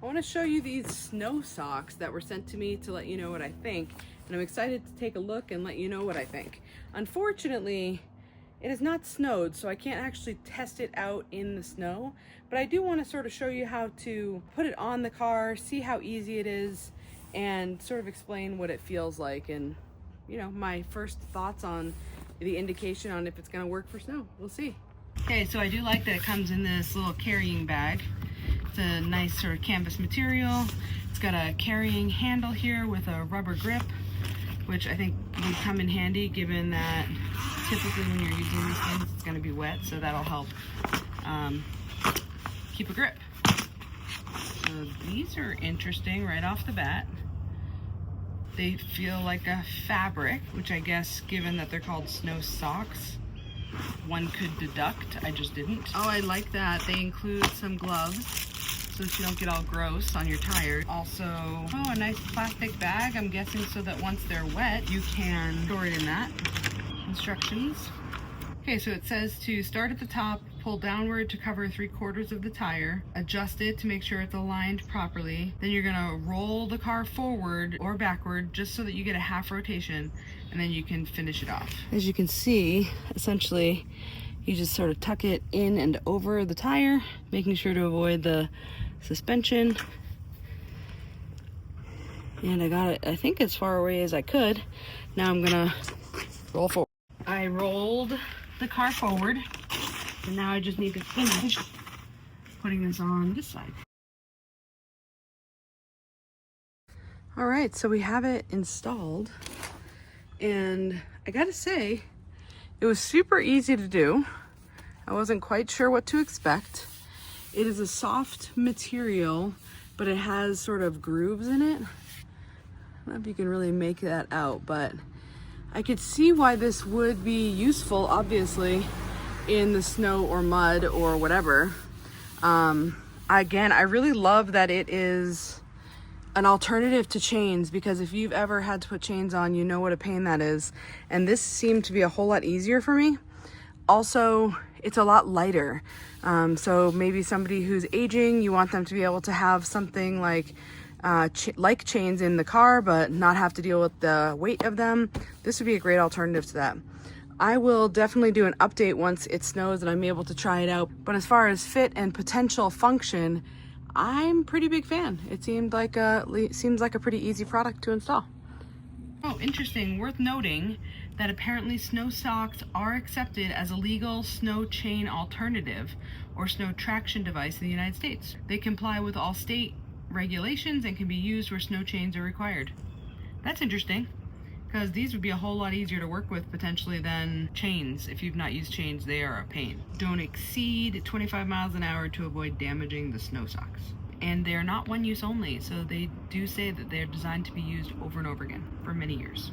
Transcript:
want to show you these snow socks that were sent to me to let you know what I think, and I'm excited to take a look and let you know what I think. Unfortunately, it has not snowed, so I can't actually test it out in the snow, but I do want to sort of show you how to put it on the car, see how easy it is, and sort of explain what it feels like, and my first thoughts on the indication on if it's going to work for snow. We'll see. Okay, so I do like that it comes in this little carrying bag. It's a nice sort of canvas material. It's got a carrying handle here with a rubber grip, which I think would come in handy given that typically when you're using these things it's going to be wet, so that'll help keep a grip. So these are interesting right off the bat. They feel like a fabric, which I guess, given that they're called snow socks, one could deduct. I just didn't. Oh, I like that. They include some gloves so that you don't get all gross on your tires. Also, oh, a nice plastic bag, I'm guessing so that once they're wet, you can store it in that. Instructions. Okay, so it says to start at the top, pull downward to cover 3/4 of the tire, adjust it to make sure it's aligned properly. Then you're gonna roll the car forward or backward just so that you get a half rotation, and then you can finish it off. As you can see, essentially, you just sort of tuck it in and over the tire, making sure to avoid the suspension. And I got it, I think, as far away as I could. Now I'm gonna roll forward. I rolled the car forward, and now I just need to finish putting this on this side. All right, so we have it installed, and I gotta say, it was super easy to do. I wasn't quite sure what to expect. It is a soft material, but it has sort of grooves in it. I don't know if you can really make that out, but I could see why this would be useful, obviously, in the snow or mud or whatever. Again, I really love that it is an alternative to chains, because if you've ever had to put chains on, you know what a pain that is. And this seemed to be a whole lot easier for me. Also, it's a lot lighter. So maybe somebody who's aging, you want them to be able to have something like chains in the car, but not have to deal with the weight of them. This would be a great alternative to that. I will definitely do an update once it snows and I'm able to try it out. But as far as fit and potential function, I'm a pretty big fan. It seems like a pretty easy product to install. Oh, interesting. Worth noting that apparently snow socks are accepted as a legal snow chain alternative or snow traction device in the United States. They comply with all state regulations and can be used where snow chains are required. That's interesting, because these would be a whole lot easier to work with potentially than chains. If you've not used chains, they are a pain. Don't exceed 25 miles an hour to avoid damaging the snow socks. And they're not one use only, so they do say that they're designed to be used over and over again for many years.